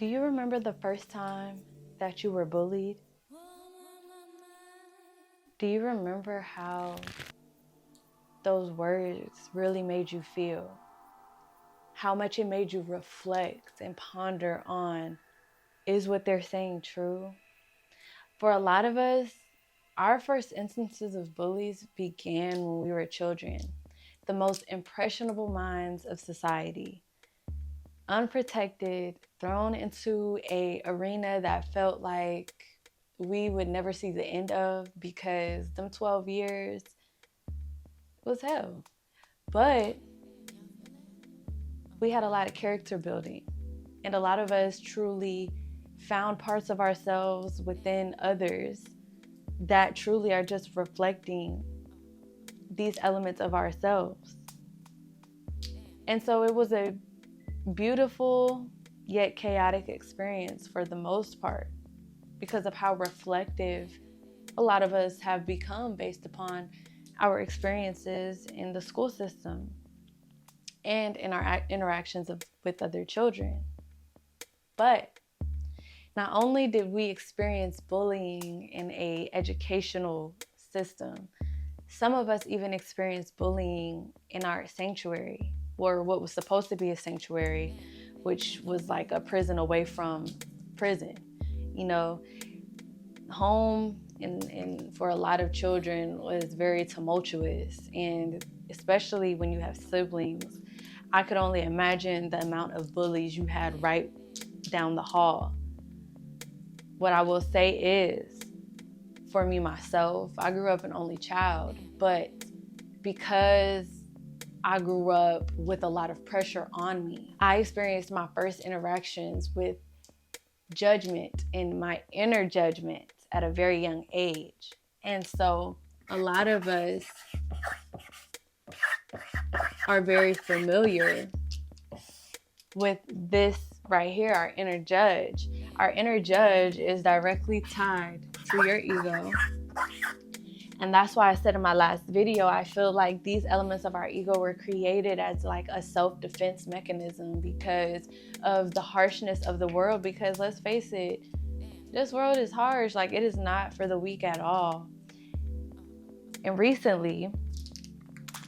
Do you remember the first time that you were bullied? Do you remember how those words really made you feel? How much it made you reflect and ponder on, is what they're saying true? For a lot of us, our first instances of bullies began when we were children, the most impressionable minds of society. Unprotected, thrown into a arena that felt like we would never see the end of because them 12 years was hell. But we had a lot of character building, and a lot of us truly found parts of ourselves within others that truly are just reflecting these elements of ourselves. And so it was a beautiful yet chaotic experience for the most part because of how reflective a lot of us have become based upon our experiences in the school system and in our interactions with other children. But not only did we experience bullying in an educational system, some of us even experienced bullying in our sanctuary, or what was supposed to be a sanctuary, which was like a prison away from prison. You know, home and for a lot of children was very tumultuous, and especially when you have siblings, I could only imagine the amount of bullies you had right down the hall. What I will say is, for me myself, I grew up an only child, but because I grew up with a lot of pressure on me, I experienced my first interactions with judgment and my inner judgment at a very young age. And so a lot of us are very familiar with this right here, our inner judge. Our inner judge is directly tied to your ego. And that's why I said in my last video, I feel like these elements of our ego were created as like a self-defense mechanism because of the harshness of the world. Because let's face it, this world is harsh. Like, it is not for the weak at all. And recently,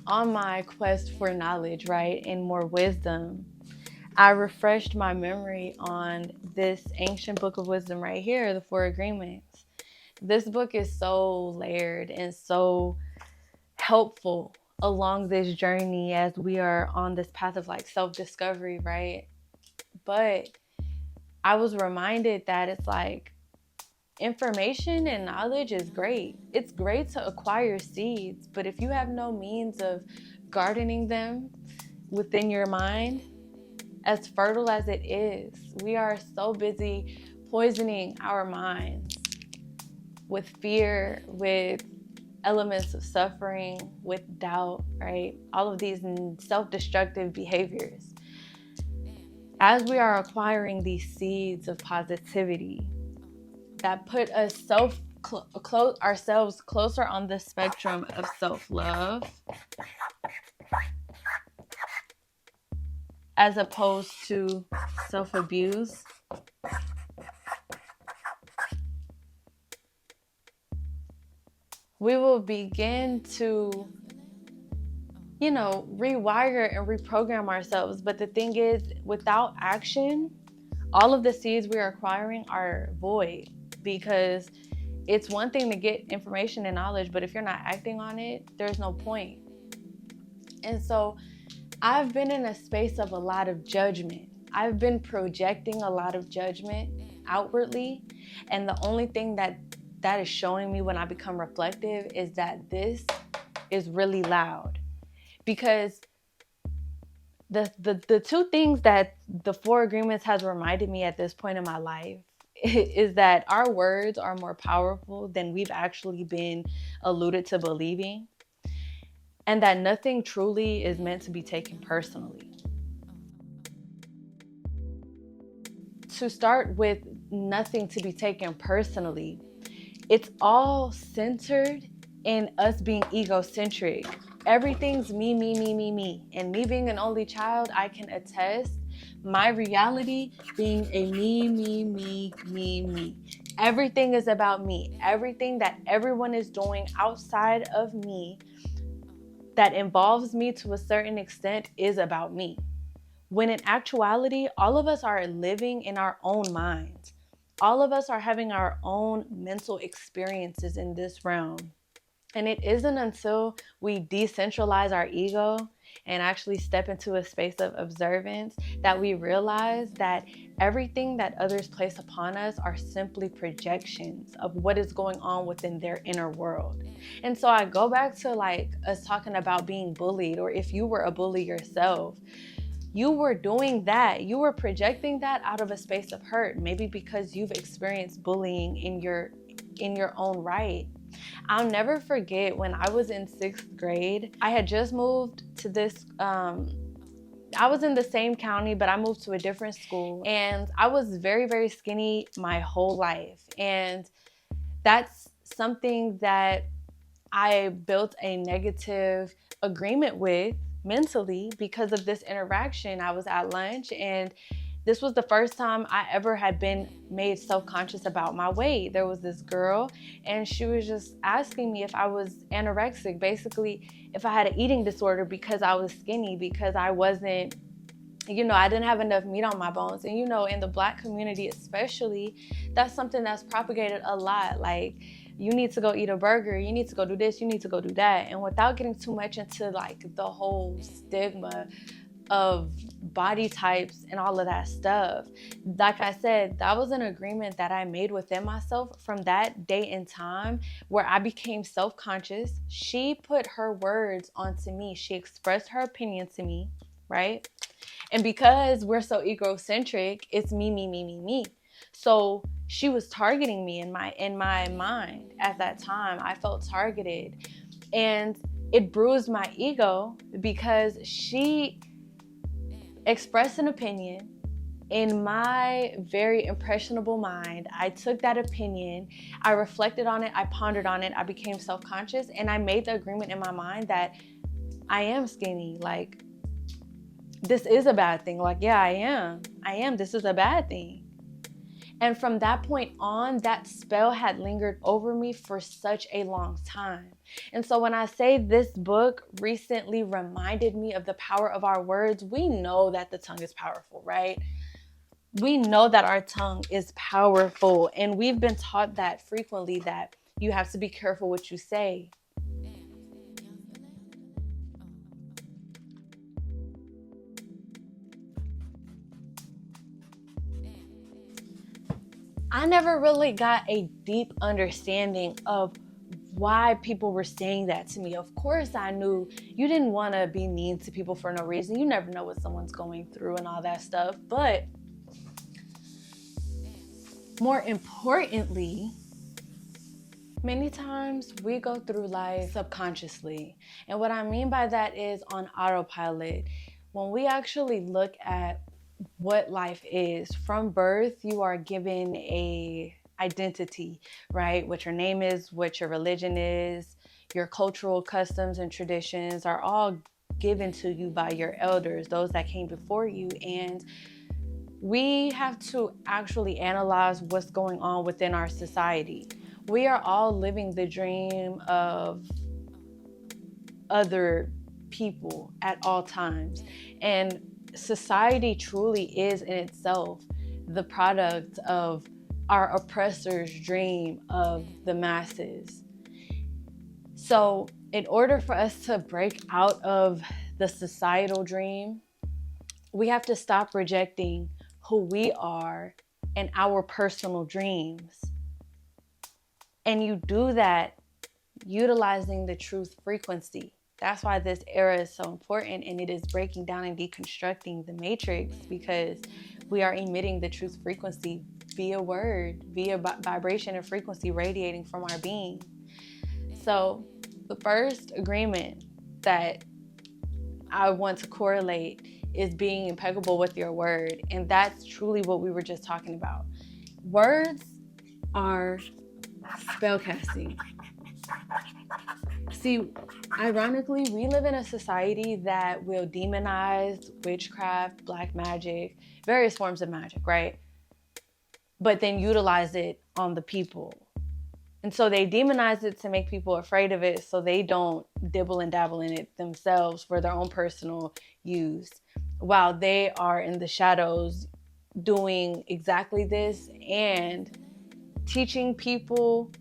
on my quest for knowledge, right, and more wisdom, I refreshed my memory on this ancient book of wisdom right here, the Four Agreements. This book is so layered and so helpful along this journey as we are on this path of like self-discovery, right? But I was reminded that it's like information and knowledge is great. It's great to acquire seeds, but if you have no means of gardening them within your mind, as fertile as it is, we are so busy poisoning our minds with fear, with elements of suffering, with doubt, right? All of these self-destructive behaviors. As we are acquiring these seeds of positivity that put us ourselves closer on the spectrum of self-love, as opposed to self-abuse, we will begin to, rewire and reprogram ourselves. But the thing is, without action, all of the seeds we are acquiring are void, because it's one thing to get information and knowledge, but if you're not acting on it, there's no point. And so I've been in a space of a lot of judgment. I've been projecting a lot of judgment outwardly. And the only thing that is showing me when I become reflective is that this is really loud. Because the two things that the Four Agreements has reminded me at this point in my life is that our words are more powerful than we've actually been alluded to believing, and that nothing truly is meant to be taken personally. To start with, nothing to be taken personally, it's all centered in us being egocentric. Everything's me, me, me, me, me. And me being an only child, I can attest, My reality being a me. Everything is about me. Everything that everyone is doing outside of me that involves me to a certain extent is about me. When in actuality, all of us are living in our own minds. All of us are having our own mental experiences in this realm. And it isn't until we decentralize our ego and actually step into a space of observance that we realize that everything that others place upon us are simply projections of what is going on within their inner world. And so I go back to like us talking about being bullied, or if you were a bully yourself, you were doing that. You were projecting that out of a space of hurt, maybe because you've experienced bullying in your own right. I'll never forget when I was in 6th grade. I had just moved to this, I was in the same county, but I moved to a different school. And I was very, very skinny my whole life. And that's something that I built a negative agreement with mentally because of this interaction. I was at lunch, and this was the first time I ever had been made self-conscious about my weight. There was this girl, and she was just asking me if I was anorexic, basically if I had an eating disorder because I was skinny, because I wasn't, I didn't have enough meat on my bones. And in the Black community especially, that's something that's propagated a lot. Like, you need to go eat a burger, you need to go do this, you need to go do that. And without getting too much into like the whole stigma of body types and all of that stuff, like I said, that was an agreement that I made within myself from that day and time where I became self-conscious. She put her words onto me. She expressed her opinion to me, right? And because we're so egocentric, it's me. So she was targeting me in my mind at that time. I felt targeted, and it bruised my ego because she expressed an opinion. In my very impressionable mind, I took that opinion, I reflected on it, I pondered on it, I became self-conscious, and I made the agreement in my mind that I am skinny. Like, this is a bad thing. Like, yeah, I am. This is a bad thing. And from that point on, that spell had lingered over me for such a long time. And so when I say this book recently reminded me of the power of our words, we know that the tongue is powerful, right? We know that our tongue is powerful. And we've been taught that frequently, that you have to be careful what you say. I never really got a deep understanding of why people were saying that to me. Of course, I knew you didn't want to be mean to people for no reason. You never know what someone's going through and all that stuff. But more importantly, many times we go through life subconsciously. And what I mean by that is on autopilot. When we actually look at what life is, from birth, you are given a identity, right? What your name is, what your religion is, your cultural customs and traditions are all given to you by your elders, those that came before you. And we have to actually analyze what's going on within our society. We are all living the dream of other people at all times. And society truly is in itself the product of our oppressor's dream of the masses. So in order for us to break out of the societal dream, we have to stop rejecting who we are and our personal dreams. And you do that utilizing the truth frequency. That's why this era is so important, and it is breaking down and deconstructing the matrix, because we are emitting the truth frequency via word, via vibration and frequency radiating from our being. So the first agreement that I want to correlate is being impeccable with your word. And that's truly what we were just talking about. Words are spellcasting. See, ironically, we live in a society that will demonize witchcraft, black magic, various forms of magic, right? But then utilize it on the people. And so they demonize it to make people afraid of it so they don't dibble and dabble in it themselves for their own personal use, while they are in the shadows doing exactly this and teaching people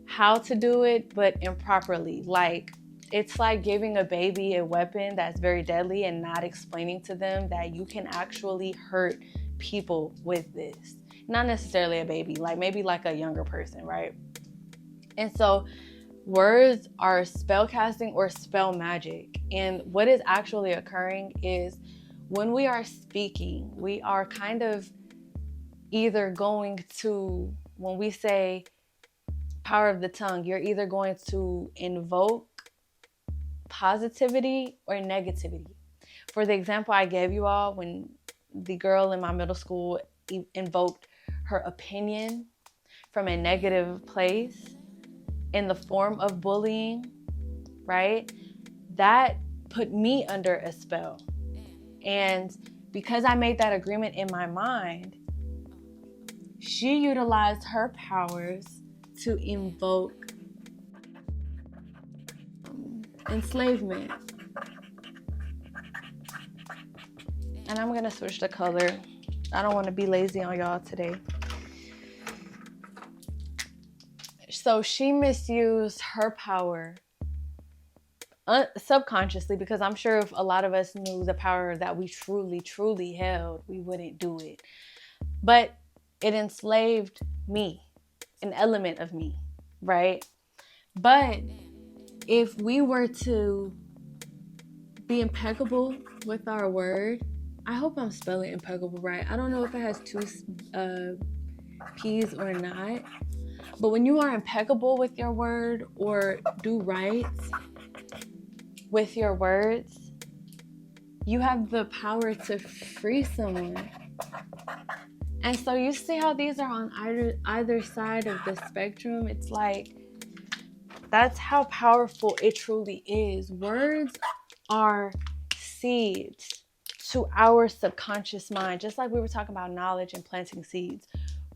how to do it, but improperly. Like, it's like giving a baby a weapon that's very deadly and not explaining to them that you can actually hurt people with this. Not necessarily a baby, like maybe like a younger person, right? And so words are spell casting or spell magic. And what is actually occurring is when we are speaking, we are kind of either going to, when we say power of the tongue, you're either going to invoke positivity or negativity. For the example I gave you all, when the girl in my middle school invoked her opinion from a negative place in the form of bullying, right? That put me under a spell. And because I made that agreement in my mind, she utilized her powers to invoke enslavement. And I'm gonna switch the color. I don't want to be lazy on y'all today. So she misused her power subconsciously, because I'm sure if a lot of us knew the power that we truly held, we wouldn't do it. But it enslaved me, an element of me, right? But if we were to be impeccable with our word, I hope I'm spelling impeccable right. I don't know if it has two P's or not. But when you are impeccable with your word or do right with your words, you have the power to free someone. And so you see how these are on either side of the spectrum? It's like, that's how powerful it truly is. Words are seeds to our subconscious mind, just like we were talking about knowledge and planting seeds.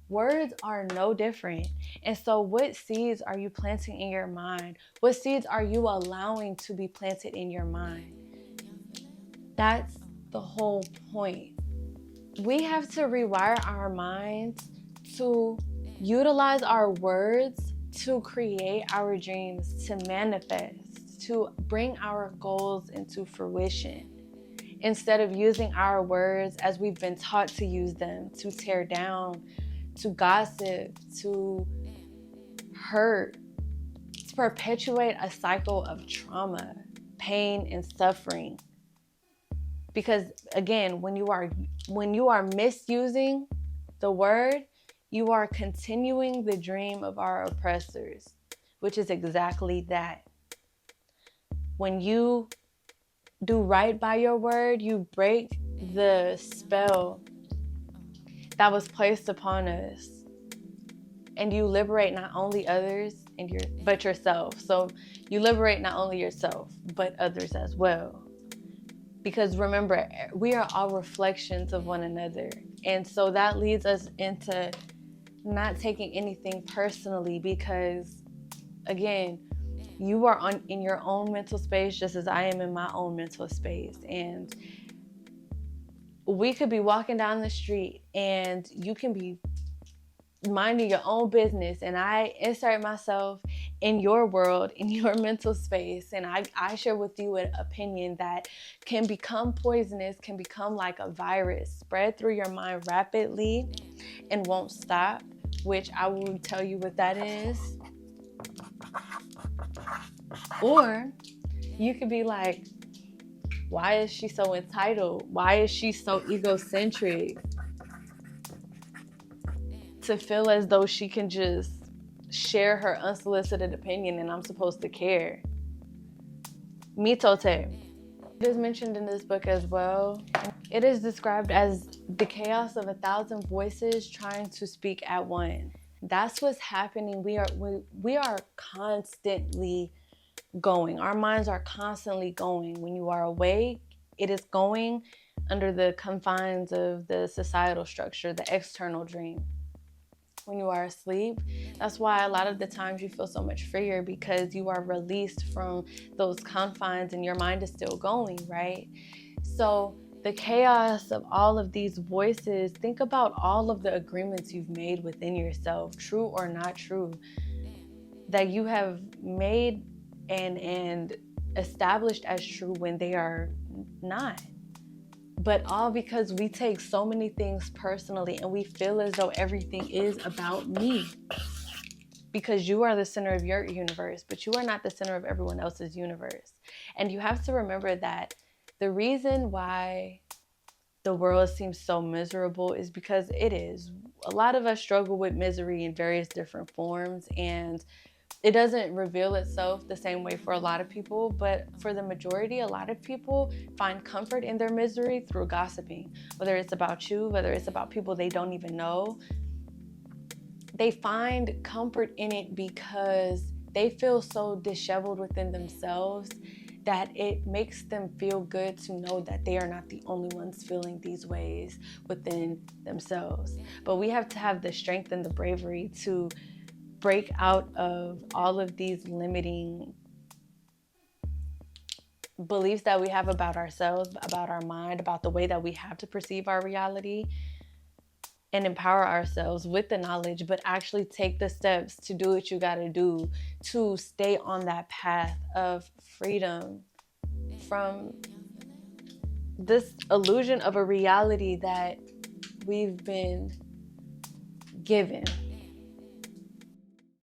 Words are no different. And so what seeds are you planting in your mind? What seeds are you allowing to be planted in your mind? That's the whole point. We have to rewire our minds to utilize our words to create our dreams, to manifest, to bring our goals into fruition, instead of using our words as we've been taught to use them, to tear down, to gossip, to hurt, to perpetuate a cycle of trauma, pain, and suffering. Because again, when you are misusing the word, you are continuing the dream of our oppressors, which is exactly that. When you do right by your word, you break the spell that was placed upon us, and you liberate not only others but yourself. So you liberate not only yourself but others as well, because remember, we are all reflections of one another. And so that leads us into not taking anything personally, because again, you are in your own mental space just as I am in my own mental space. And we could be walking down the street and you can be minding your own business, and I insert myself in your world, in your mental space, and I share with you an opinion that can become poisonous, can become like a virus, spread through your mind rapidly and won't stop, which I will tell you what that is. Or you could be like, why is she so entitled? Why is she so egocentric? To feel as though she can just share her unsolicited opinion and I'm supposed to care. Mitote. It is mentioned in this book as well. It is described as the chaos of 1,000 voices trying to speak at one. That's what's happening. We are constantly going. Our minds are constantly going. When you are awake, it is going under the confines of the societal structure, the external dream. When you are asleep, that's why a lot of the times you feel so much freer, because you are released from those confines and your mind is still going, right? So the chaos of all of these voices, think about all of the agreements you've made within yourself, true or not true, that you have made and established as true when they are not. But all because we take so many things personally and we feel as though everything is about me. Because you are the center of your universe, but you are not the center of everyone else's universe. And you have to remember that the reason why the world seems so miserable is because it is. A lot of us struggle with misery in various different forms, and it doesn't reveal itself the same way for a lot of people, but for the majority, a lot of people find comfort in their misery through gossiping. Whether it's about you, whether it's about people they don't even know, they find comfort in it because they feel so disheveled within themselves that it makes them feel good to know that they are not the only ones feeling these ways within themselves. But we have to have the strength and the bravery to break out of all of these limiting beliefs that we have about ourselves, about our mind, about the way that we have to perceive our reality, and empower ourselves with the knowledge, but actually take the steps to do what you got to do to stay on that path of freedom from this illusion of a reality that we've been given.